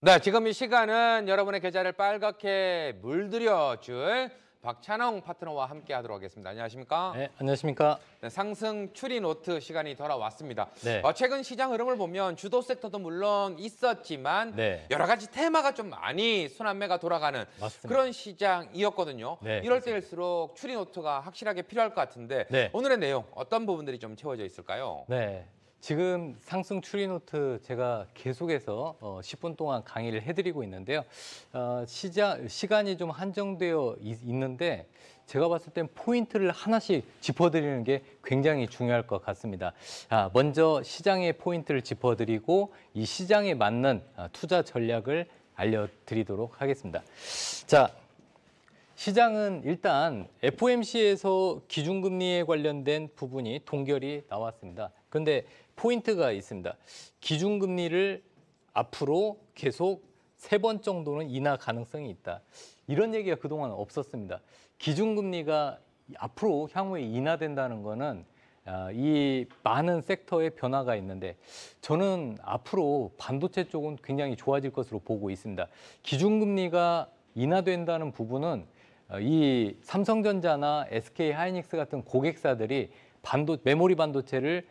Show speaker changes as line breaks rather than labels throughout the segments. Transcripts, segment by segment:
네, 지금 이 시간은 여러분의 계좌를 빨갛게 물들여줄 박찬홍 파트너와 함께 하도록 하겠습니다. 안녕하십니까?
네, 안녕하십니까?
네, 상승 추리 노트 시간이 돌아왔습니다.
네.
최근 시장 흐름을 보면 주도 섹터도 물론 있었지만
네.
여러 가지 테마가 좀 많이 순환매가 돌아가는
맞습니다.
그런 시장이었거든요.
네,
이럴 때일수록 추리 노트가 확실하게 필요할 것 같은데
네.
오늘의 내용 어떤 부분들이 좀 채워져 있을까요?
네. 지금 상승 추리 노트 제가 계속해서 10분 동안 강의를 해드리고 있는데요. 시간이 좀 한정되어 있는데 제가 봤을 땐 포인트를 하나씩 짚어드리는 게 굉장히 중요할 것 같습니다. 먼저 시장의 포인트를 짚어드리고 이 시장에 맞는 투자 전략을 알려드리도록 하겠습니다. 자, 시장은 일단 FOMC에서 기준금리에 관련된 부분이 동결이 나왔습니다. 그런데 포인트가 있습니다. 기준금리를 앞으로 계속 3번 정도는 인하 가능성이 있다. 이런 얘기가 그동안 없었습니다. 기준금리가 앞으로 향후에 인하된다는 거는 이 많은 섹터의 변화가 있는데 저는 앞으로 반도체 쪽은 굉장히 좋아질 것으로 보고 있습니다. 기준금리가 인하된다는 부분은 이 삼성전자나 SK하이닉스 같은 고객사들이 메모리 반도체를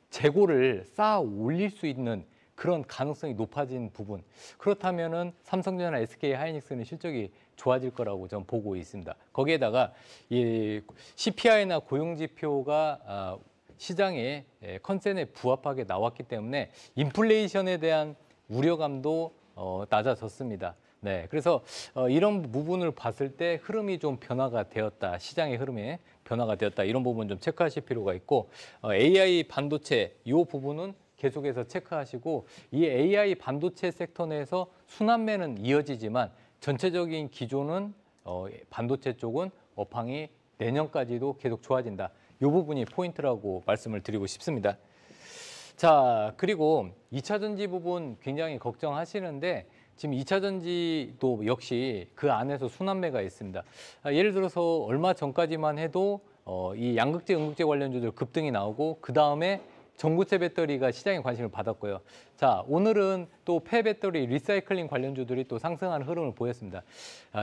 재고를 쌓아 올릴 수 있는 그런 가능성이 높아진 부분. 그렇다면은 삼성전자나 SK하이닉스는 실적이 좋아질 거라고 저는 보고 있습니다. 거기에다가 이 CPI나 고용지표가 시장의 컨센에 부합하게 나왔기 때문에 인플레이션에 대한 우려감도 낮아졌습니다. 네, 그래서 이런 부분을 봤을 때 흐름이 좀 변화가 되었다. 시장의 흐름에 변화가 되었다. 이런 부분 좀 체크하실 필요가 있고 AI 반도체 이 부분은 계속해서 체크하시고 이 AI 반도체 섹터 내에서 순환매는 이어지지만 전체적인 기조는 반도체 쪽은 업황이 내년까지도 계속 좋아진다. 이 부분이 포인트라고 말씀을 드리고 싶습니다. 자, 그리고 2차 전지 부분 굉장히 걱정하시는데 지금 2차 전지도 역시 그 안에서 순환매가 있습니다. 예를 들어서 얼마 전까지만 해도 이 양극재, 음극재 관련주들 급등이 나오고 그 다음에 전고체 배터리가 시장에 관심을 받았고요. 자, 오늘은 또 폐배터리 리사이클링 관련주들이 또 상승하는 흐름을 보였습니다.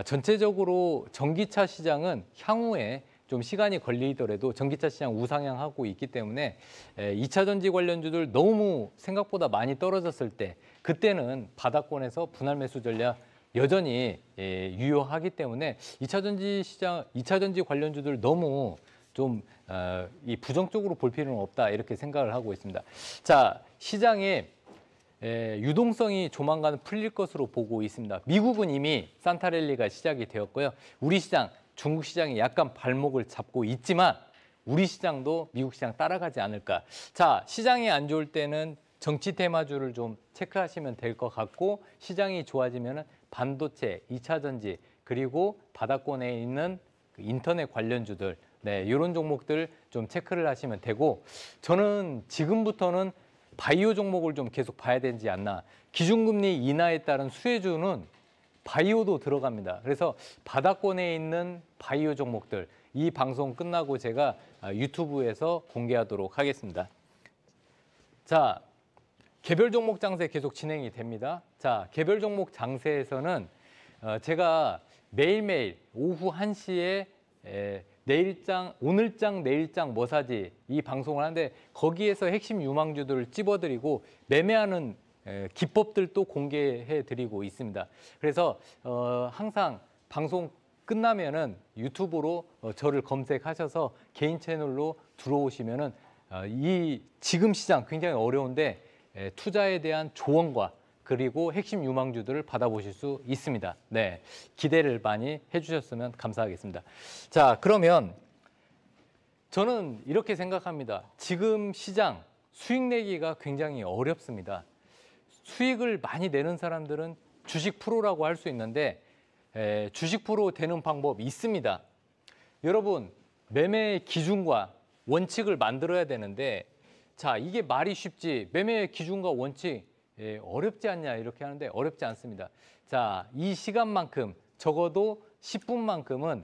전체적으로 전기차 시장은 향후에 좀 시간이 걸리더라도 전기차 시장 우상향하고 있기 때문에 2차 전지 관련주들 너무 생각보다 많이 떨어졌을 때 그때는 바닥권에서 분할 매수 전략 여전히 유효하기 때문에 2차 전지 시장, 2차 전지 관련주들 너무 좀 이 부정적으로 볼 필요는 없다 이렇게 생각을 하고 있습니다. 자, 시장에 유동성이 조만간 풀릴 것으로 보고 있습니다. 미국은 이미 산타랠리가 시작이 되었고요. 우리 시장, 중국 시장이 약간 발목을 잡고 있지만 우리 시장도 미국 시장 따라가지 않을까. 자, 시장이 안 좋을 때는 정치 테마주를 좀 체크하시면 될 것 같고 시장이 좋아지면 반도체, 2차 전지 그리고 바닥권에 있는 인터넷 관련주들 네, 이런 종목들 좀 체크를 하시면 되고 저는 지금부터는 바이오 종목을 좀 계속 봐야 되지 않나. 기준금리 인하에 따른 수혜주는 바이오도 들어갑니다. 그래서 바닥권에 있는 바이오 종목들 이 방송 끝나고 제가 유튜브에서 공개하도록 하겠습니다. 자, 개별 종목 장세 계속 진행이 됩니다. 자, 개별 종목 장세에서는 제가 매일매일 오후 1시에 내일장, 오늘장, 내일장 뭐 사지 이 방송을 하는데 거기에서 핵심 유망주들을 찝어드리고 매매하는 기법들도 공개해드리고 있습니다. 그래서 항상 방송 끝나면은 유튜브로 저를 검색하셔서 개인 채널로 들어오시면은 이 지금 시장 굉장히 어려운데 투자에 대한 조언과 그리고 핵심 유망주들을 받아보실 수 있습니다. 네, 기대를 많이 해주셨으면 감사하겠습니다. 자, 그러면 저는 이렇게 생각합니다. 지금 시장 수익 내기가 굉장히 어렵습니다. 수익을 많이 내는 사람들은 주식 프로라고 할 수 있는데 주식 프로 되는 방법이 있습니다. 여러분, 매매의 기준과 원칙을 만들어야 되는데 자, 이게 말이 쉽지 매매의 기준과 원칙 어렵지 않냐 이렇게 하는데 어렵지 않습니다. 자, 이 시간만큼 적어도 10분만큼은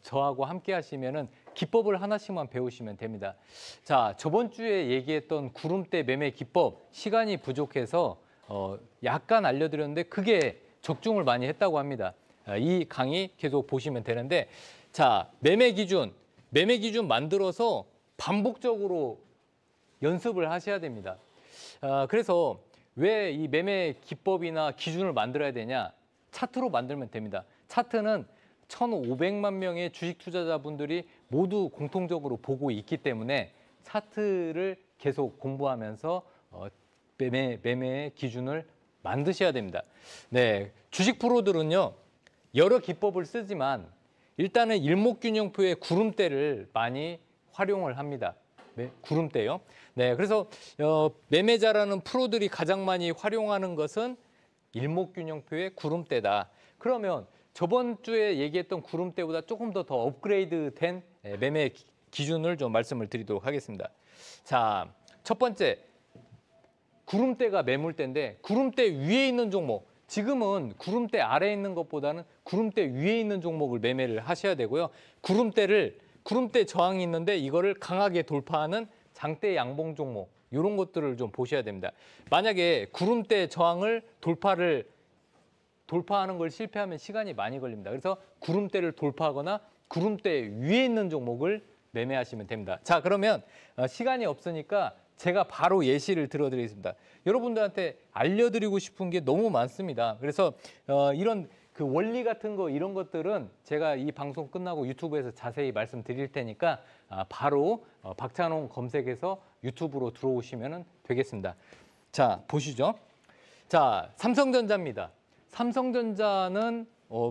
저하고 함께 하시면은 기법을 하나씩만 배우시면 됩니다. 자, 저번 주에 얘기했던 구름대 매매 기법 시간이 부족해서 약간 알려드렸는데 그게 적중을 많이 했다고 합니다. 이 강의 계속 보시면 되는데 자, 매매 기준 만들어서 반복적으로 연습을 하셔야 됩니다. 그래서 왜 이 매매 기법이나 기준을 만들어야 되냐? 차트로 만들면 됩니다. 차트는 1,500만 명의 주식 투자자분들이 모두 공통적으로 보고 있기 때문에 차트를 계속 공부하면서 매매의 기준을 만드셔야 됩니다. 네, 주식 프로들은요, 여러 기법을 쓰지만 일단은 일목균형표의 구름대를 많이 활용을 합니다. 네, 구름대요. 네, 그래서 매매자라는 프로들이 가장 많이 활용하는 것은 일목균형표의 구름대다. 그러면 저번 주에 얘기했던 구름대보다 조금 더 업그레이드된 매매 기준을 좀 말씀을 드리도록 하겠습니다. 자, 첫 번째, 구름대가 매물대인데 구름대 위에 있는 종목, 지금은 구름대 아래에 있는 것보다는 구름대 위에 있는 종목을 매매를 하셔야 되고요. 구름대 저항이 있는데 이거를 강하게 돌파하는 장대 양봉 종목, 이런 것들을 좀 보셔야 됩니다. 만약에 구름대 저항을 돌파하는 걸 실패하면 시간이 많이 걸립니다. 그래서 구름대를 돌파하거나 구름대 위에 있는 종목을 매매하시면 됩니다. 자, 그러면 시간이 없으니까 제가 바로 예시를 들어드리겠습니다. 여러분들한테 알려드리고 싶은 게 너무 많습니다. 그래서 이런 그 원리 같은 거 이런 것들은 제가 이 방송 끝나고 유튜브에서 자세히 말씀드릴 테니까 바로 박찬홍 검색해서 유튜브로 들어오시면 되겠습니다. 자, 보시죠. 자, 삼성전자입니다. 삼성전자는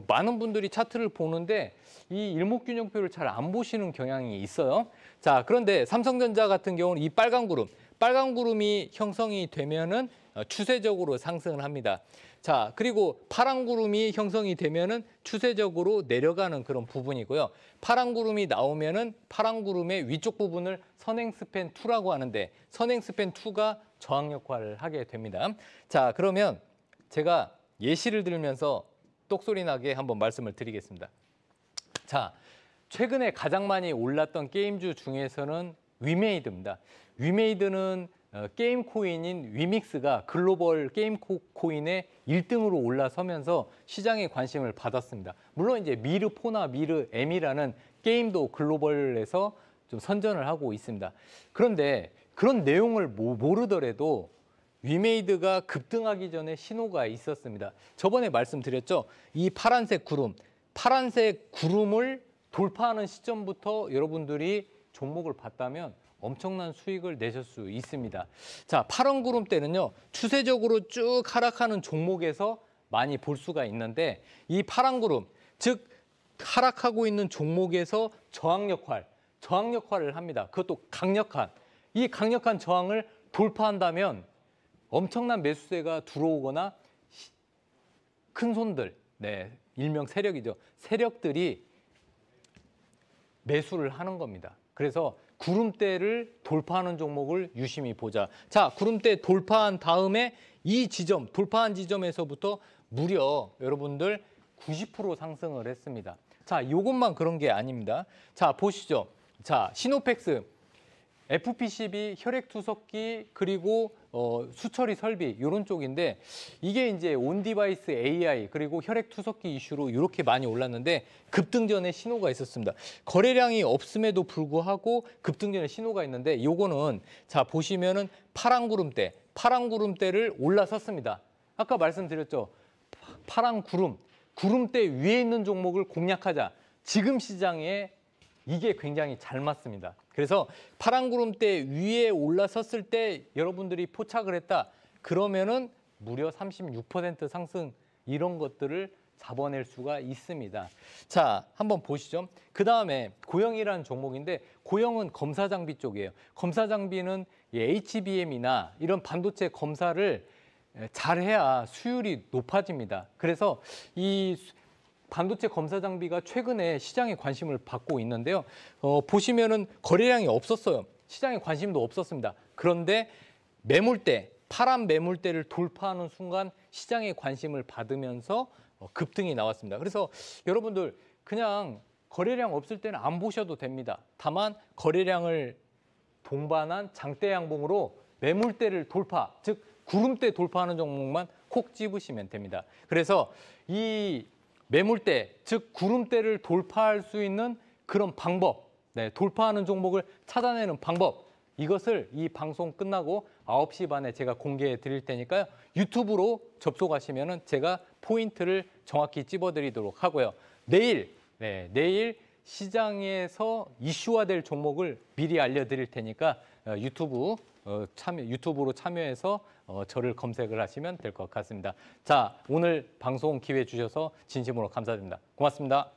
많은 분들이 차트를 보는데 이 일목균형표를 잘 안 보시는 경향이 있어요. 자, 그런데 삼성전자 같은 경우는 이 빨간 구름이 형성이 되면은 추세적으로 상승을 합니다. 자, 그리고 파란 구름이 형성이 되면은 추세적으로 내려가는 그런 부분이고요. 파란 구름이 나오면은 파란 구름의 위쪽 부분을 선행스팬 2라고 하는데 선행스팬 2가 저항 역할을 하게 됩니다. 자, 그러면 제가 예시를 들면서 똑소리 나게 한번 말씀을 드리겠습니다. 자, 최근에 가장 많이 올랐던 게임주 중에서는 위메이드입니다. 위메이드는 게임 코인인 위믹스가 글로벌 게임 코인의 1등으로 올라서면서 시장의 관심을 받았습니다. 물론 이제 미르4나 미르M이라는 게임도 글로벌에서 좀 선전을 하고 있습니다. 그런데 그런 내용을 모르더라도 위메이드가 급등하기 전에 신호가 있었습니다. 저번에 말씀드렸죠. 이 파란색 구름을 돌파하는 시점부터 여러분들이 종목을 봤다면 엄청난 수익을 내실 수 있습니다. 자, 파란 구름대는요, 추세적으로 쭉 하락하는 종목에서 많이 볼 수가 있는데 이 파란 구름, 즉 하락하고 있는 종목에서 저항 역할을 합니다. 그것도 이 강력한 저항을 돌파한다면 엄청난 매수세가 들어오거나 큰 손들, 네, 일명 세력이죠. 세력들이 매수를 하는 겁니다. 그래서 구름대를 돌파하는 종목을 유심히 보자. 자, 구름대 돌파한 다음에 돌파한 지점에서부터 무려 여러분들 90% 상승을 했습니다. 자, 이것만 그런 게 아닙니다. 자, 보시죠. 자, 시노펙스, FPCB, 혈액투석기, 그리고 수처리 설비 이런 쪽인데 이게 이제 온디바이스 AI 그리고 혈액투석기 이슈로 이렇게 많이 올랐는데 급등 전에 신호가 있었습니다. 거래량이 없음에도 불구하고 급등 전에 신호가 있는데 요거는 자, 보시면은 파란 구름대를 올라섰습니다. 아까 말씀드렸죠. 파란 구름대 위에 있는 종목을 공략하자. 지금 시장에 이게 굉장히 잘 맞습니다. 그래서 파란 구름대 위에 올라섰을 때 여러분들이 포착을 했다. 그러면은 무려 36% 상승 이런 것들을 잡아낼 수가 있습니다. 자, 한번 보시죠. 그 다음에 고영이라는 종목인데 고영은 검사 장비 쪽이에요. 검사 장비는 HBM이나 이런 반도체 검사를 잘해야 수율이 높아집니다. 그래서 이 반도체 검사 장비가 최근에 시장에 관심을 받고 있는데요. 보시면은 거래량이 없었어요. 시장에 관심도 없었습니다. 그런데 파란 매물대를 돌파하는 순간 시장에 관심을 받으면서 급등이 나왔습니다. 그래서 여러분들 그냥 거래량 없을 때는 안 보셔도 됩니다. 다만 거래량을 동반한 장대 양봉으로 매물대를 돌파, 즉 구름대 돌파하는 종목만 콕 집으시면 됩니다. 그래서 이 매물대, 즉 구름대를 돌파할 수 있는 그런 방법, 돌파하는 종목을 찾아내는 방법, 이것을 이 방송 끝나고 9시 반에 제가 공개해 드릴 테니까요. 유튜브로 접속하시면 제가 포인트를 정확히 찝어드리도록 하고요. 내일 시장에서 이슈화될 종목을 미리 알려드릴 테니까 유튜브로 참여해서 저를 검색을 하시면 될 것 같습니다. 자, 오늘 방송 기회 주셔서 진심으로 감사드립니다. 고맙습니다.